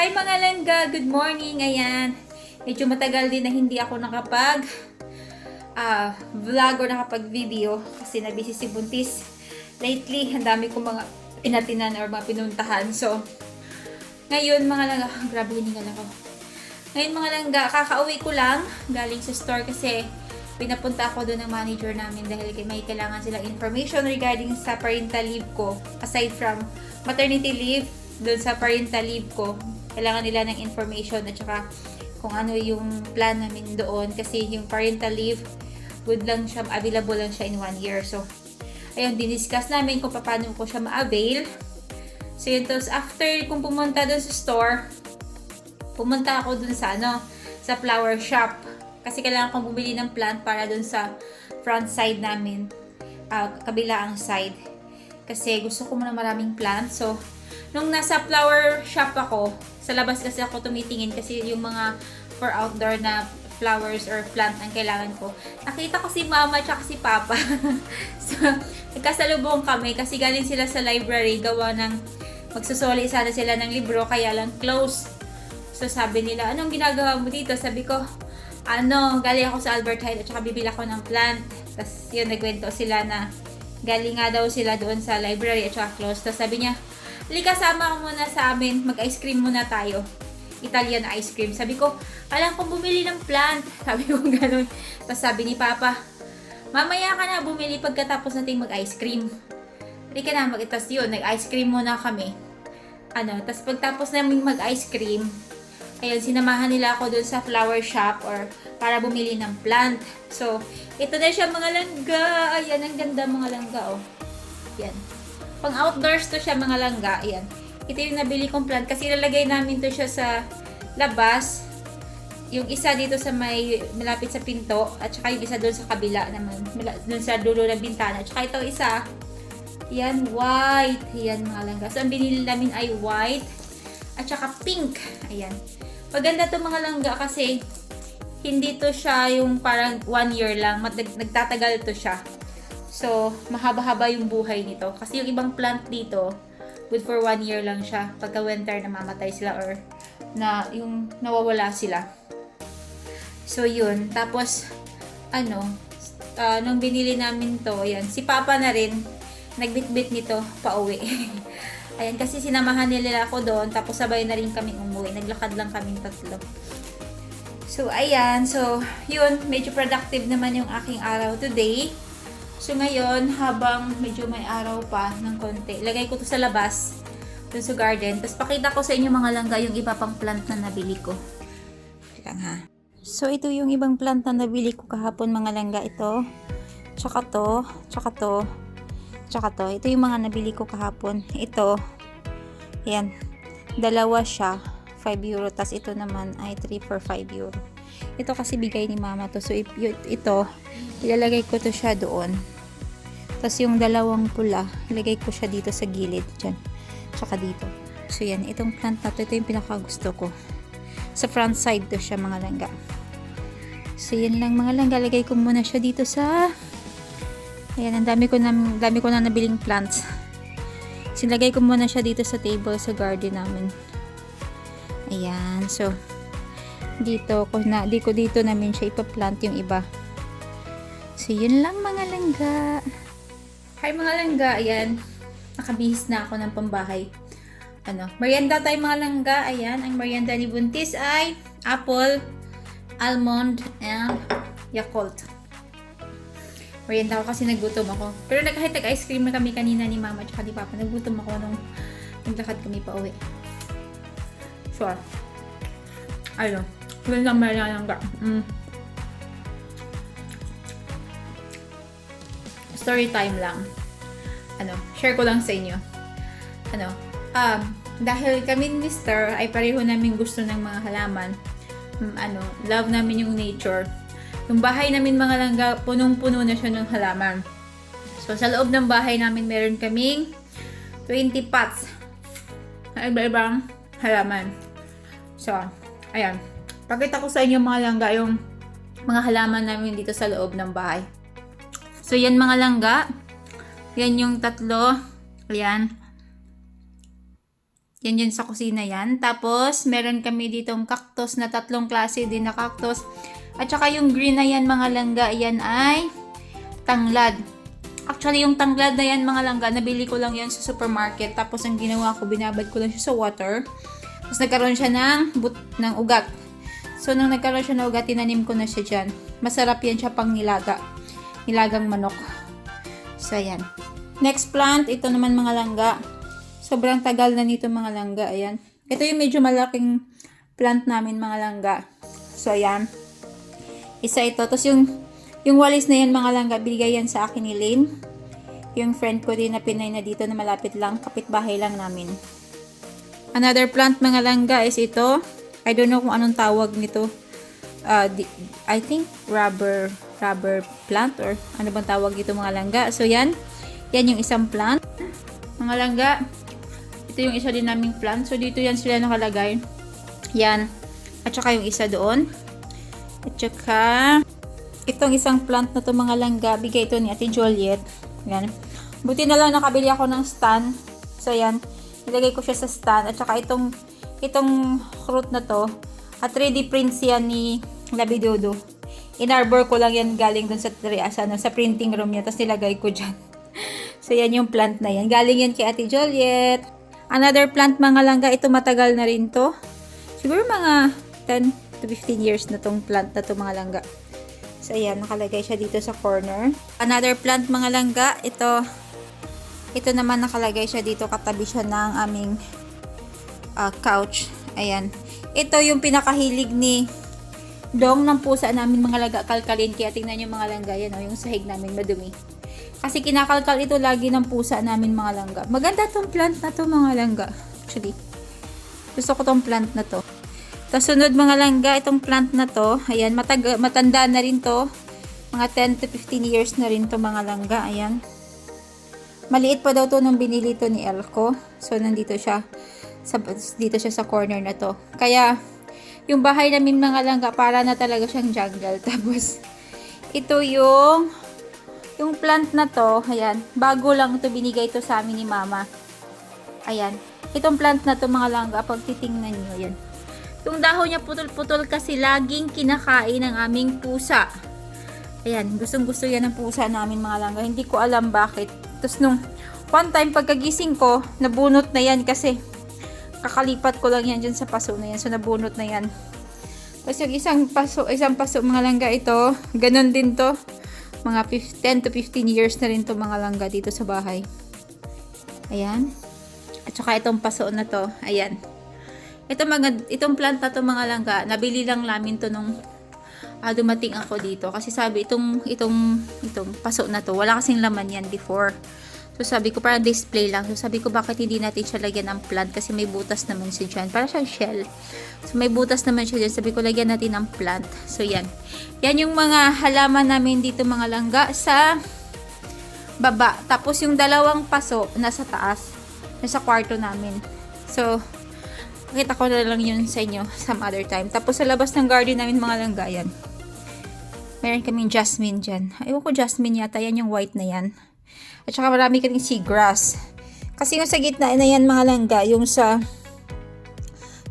Hi mga langga! Good morning! Ayan. Medyo matagal din na hindi ako nakapag vlog or nakapag-video kasi nabisi si Buntis. Lately, ang dami kong mga pinatinan or mga pinuntahan. So, ngayon mga langga, grabe hiningal ako. Ngayon mga langga, kakauwi ko lang galing sa store kasi pinapunta ako doon ng manager namin dahil may kailangan silang information regarding sa parental leave ko. Aside from maternity leave, doon sa parental leave ko, kailangan nila ng information at saka kung ano yung plan namin doon kasi yung parental leave, good lang siya, available lang siya in 1 year. So, ayun, diniscuss namin kung paano ko siya ma-avail. So, yun, tapos after kung pumunta doon sa store, pumunta ako doon sa sa flower shop. Kasi kailangan kong bumili ng plant para doon sa front side namin, kabilaang side. Kasi gusto ko muna maraming plant. So, nung nasa flower shop ako, sa labas kasi ako tumitingin kasi yung mga for outdoor na flowers or plant ang kailangan ko. Nakita ko si mama at si papa. So, nagkasalubong kami kasi galing sila sa library, gawa ng magsusoli sana sila ng libro, kaya lang close. So, sabi nila, anong ginagawa mo dito? Sabi ko, galing ako sa Albert Height at saka bibili ako ng plant. Tapos, yun, nagkwento sila na galing nga daw sila doon sa library at saka close. Tapos, sabi niya, halika, sama ka muna sa amin, mag-ice cream muna tayo. Italian ice cream. Sabi ko, alam kong bumili ng plant. Sabi ko gano'n. Tapos sabi ni Papa, mamaya ka na bumili pagkatapos nating mag-ice cream. Halika na, mag-itas yun. Nag-ice cream muna kami. Tapos pagtapos namin mag-ice cream, ayun, sinamahan nila ako doon sa flower shop or para bumili ng plant. So, ito na siya mga langga. Ayan, ang ganda mga langga, oh. Yan. Pang outdoors to siya mga langga. Ayan. Ito yung nabili kong plant kasi ilalagay namin to siya sa labas. Yung isa dito sa may malapit sa pinto at saka yung isa doon sa kabila naman. Doon sa dulo ng bintana. At saka ito isa. Yan, white. Ayan mga langga. So, ang binili namin ay white at saka pink. Ayan. Maganda to mga langga kasi hindi to siya yung parang 1 year lang. Nagtatagal to siya. So, mahaba-haba yung buhay nito. Kasi yung ibang plant dito, good for 1 year lang siya. Pagka winter, namamatay sila or yung nawawala sila. So, yun. Tapos, nung binili namin to, yan, si Papa na rin, nagbitbit nito pauwi. Ayan, kasi sinamahan nila ako doon, tapos sabay na rin kaming umuwi. Naglakad lang kaming tatlo. So, ayan. So, yun, medyo productive naman yung aking araw today. So, ngayon, habang medyo may araw pa ng konti, lagay ko to sa labas, dun sa garden. Tapos, pakita ko sa inyo mga langga yung iba pang plant na nabili ko. Lang ha. So, ito yung ibang plant na nabili ko kahapon mga langga. Ito, tsaka to, tsaka to, tsaka to. Ito yung mga nabili ko kahapon. Ito, ayan, dalawa siya, 5 euro. Tapos, ito naman ay 3 for 5 euro. Ito kasi bigay ni mama to. So, ito, ilalagay ko to siya doon. Tapos yung dalawang pula, ilagay ko siya dito sa gilid. Dyan. Tsaka dito. So yan, itong plant na to, ito yung pinakagusto ko. Sa front side to siya mga langga. So yan lang mga langga. Lagay ko muna siya dito sa... Ayan, ang dami ko na nabiling plants. Silagay ko muna siya dito sa table sa garden namin. Ayan, so... Dito namin siya ipaplant yung iba. So, yun lang mga langga. Hi mga langga, ayan. Nakabihis na ako ng pambahay. Merienda tayo mga langga. Ayan, ang merienda ni Buntis ay apple, almond, and Yakult. Merienda ako kasi nagutom ako. Pero kahit nag-ice cream na kami kanina ni Mama at ni Papa, nagutom ako nung naglakad kami pa uwi. Sure. Ayun. Yun lang merienda langga. Story time lang. Share ko lang sa inyo. Dahil kami ni Mr. ay pareho namin gusto ng mga halaman. Love namin yung nature. Yung bahay namin mga langga, punong-puno na siya ng halaman. So, sa loob ng bahay namin, meron kaming 20 pots na iba-ibang halaman. So, ayan. Pakita ko sa inyo mga langga yung mga halaman namin dito sa loob ng bahay. So, yan mga langga. Yan yung tatlo. Ayan. Yan yun sa kusina yan. Tapos, meron kami ditong cactus na 3 klase din na cactus. At saka yung green na yan mga langga, yan ay tanglad. Actually, yung tanglad na yan mga langga, nabili ko lang yan sa supermarket. Tapos, ang ginawa ko, binabad ko lang siya sa water. Tapos, nagkaroon siya ng ugat. So, nang nagkaroon siya ng ugat, tinanim ko na siya dyan. Masarap yan siya pang nilaga. Nilagang manok. So, ayan. Next plant, ito naman mga langga. Sobrang tagal na nito mga langga. Ayan. Ito yung medyo malaking plant namin mga langga. So, ayan. Isa ito. Tapos, yung walis na yan mga langga, binigay yan sa akin ni Lane. Yung friend ko din na Pinay na dito na malapit lang. Kapitbahay lang namin. Another plant mga langga is ito. I don't know kung anong tawag nito. I think rubber plant or ano bang tawag dito mga langga. So, yan. Yan yung isang plant. Mga langga. Ito yung isa din naming plant. So, dito yan sila nakalagay. Yan. At saka yung isa doon. At saka, itong isang plant na to mga langga, bigay ito ni Ate Juliet. Yan. Buti na lang nakabili ako ng stand. So, yan. Nilagay ko siya sa stand. At saka itong fruit na to, at 3D prints yan ni Labidodo. In-arbor ko lang yan galing dun sa printing room niya. Tapos nilagay ko dyan. So, yan yung plant na yan. Galing yan kay Ate Juliet. Another plant mga langga, ito matagal na rin to. Siguro mga 10 to 15 years na tong plant na to mga langga. So, ayan, nakalagay siya dito sa corner. Another plant mga langga, ito naman nakalagay siya dito, katabi siya ng aming couch. Ayan. Ito yung pinakahilig ni Dong ng pusa namin mga langga, kalkalin. Kaya tingnan nyo mga langga, yan o, yung sahig namin madumi. Kasi kinakalkal ito lagi ng pusa namin mga langga. Maganda tong plant na to mga langga. Actually, gusto ko tong plant na to. Tapos sunod mga langga, itong plant na to, ayan, matanda na rin to. Mga 10 to 15 years na rin to mga langga. Ayan. Maliit pa daw to nung binili to ni Elko. So, nandito siya. Dito siya sa corner na to. Kaya, yung bahay namin mga langga, para na talaga siyang jungle. Tapos, ito yung plant na to, ayan, bago lang to, binigay to sa amin ni Mama. Ayan. Itong plant na to mga langga, pag titingnan nyo, ayan. Yung dahon niya putol-putol kasi laging kinakain ng aming pusa. Ayan, gustong-gusto yan ng pusa namin mga langga. Hindi ko alam bakit. Tapos nung one time pagkagising ko, nabunot na yan kasi kakalipat ko lang yan dyan sa paso na yan. So, nabunot na yan. Tapos yung isang paso mga langga ito, ganun din to. Mga 10 to 15 years na rin to mga langga dito sa bahay. Ayan. At saka itong paso na to, ayan. Itong plant na to mga langga, nabili lang namin to nung dumating ako dito. Kasi sabi, itong paso na to, wala kasing laman yan before. So, sabi ko, parang display lang. So, sabi ko, bakit hindi natin siya lagyan ng plant? Kasi may butas naman siya dyan. Parang siyang shell. So, may butas naman siya dyan. Sabi ko, lagyan natin ng plant. So, yan. Yan yung mga halaman namin dito, mga langga, sa baba. Tapos, yung dalawang paso, nasa taas. Nasa kwarto namin. So, pakita ko na lang yun sa inyo some other time. Tapos, sa labas ng garden namin, mga langga, yan. Meron kaming jasmine dyan. Ewan ko, jasmine yata. Yan yung white na yan. At saka marami kaming seagrass. Kasi yung sa gitna na yan mga langga, yung sa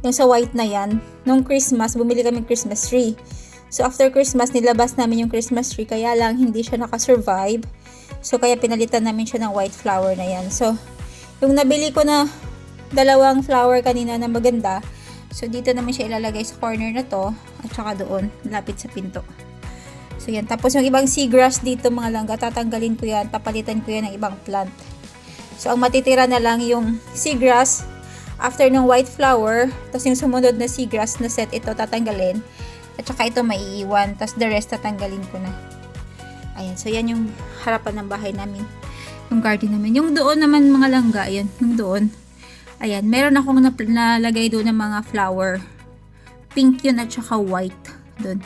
white na yan, nung Christmas, bumili kaming Christmas tree. So after Christmas, nilabas namin yung Christmas tree, kaya lang hindi siya nakasurvive. So kaya pinalitan namin siya ng white flower na yan. So yung nabili ko na dalawang flower kanina na maganda, so dito namin siya ilalagay sa corner na to, at saka doon, lapit sa pinto. So, yan. Tapos, yung ibang seagrass dito, mga langga, tatanggalin ko yan. Papalitan ko yan ng ibang plant. So, ang matitira na lang yung seagrass after ng white flower. Tapos, yung sumunod na seagrass na set, ito tatanggalin. At saka ito maiiwan. Tapos, the rest tatanggalin ko na. Ayan. So, yan yung harapan ng bahay namin. Yung garden namin. Yung doon naman, mga langga, ayan. Yung doon. Ayan. Meron akong nalagay doon ng mga flower. Pink yun at saka white. Doon.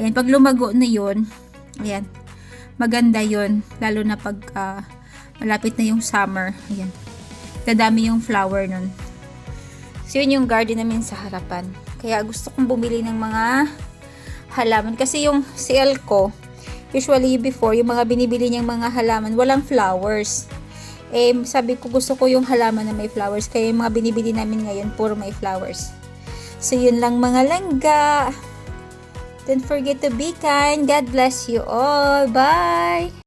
Ayan, pag lumago na yun, ayan, maganda yun. Lalo na pag malapit na yung summer. Ayan, dadami yung flower nun. So, yun yung garden namin sa harapan. Kaya gusto kong bumili ng mga halaman. Kasi yung CL ko, usually before, yung mga binibili niyang mga halaman, walang flowers. Eh, sabi ko gusto ko yung halaman na may flowers. Kaya yung mga binibili namin ngayon, puro may flowers. So, yun lang mga langga. Don't forget to be kind. God bless you all. Bye!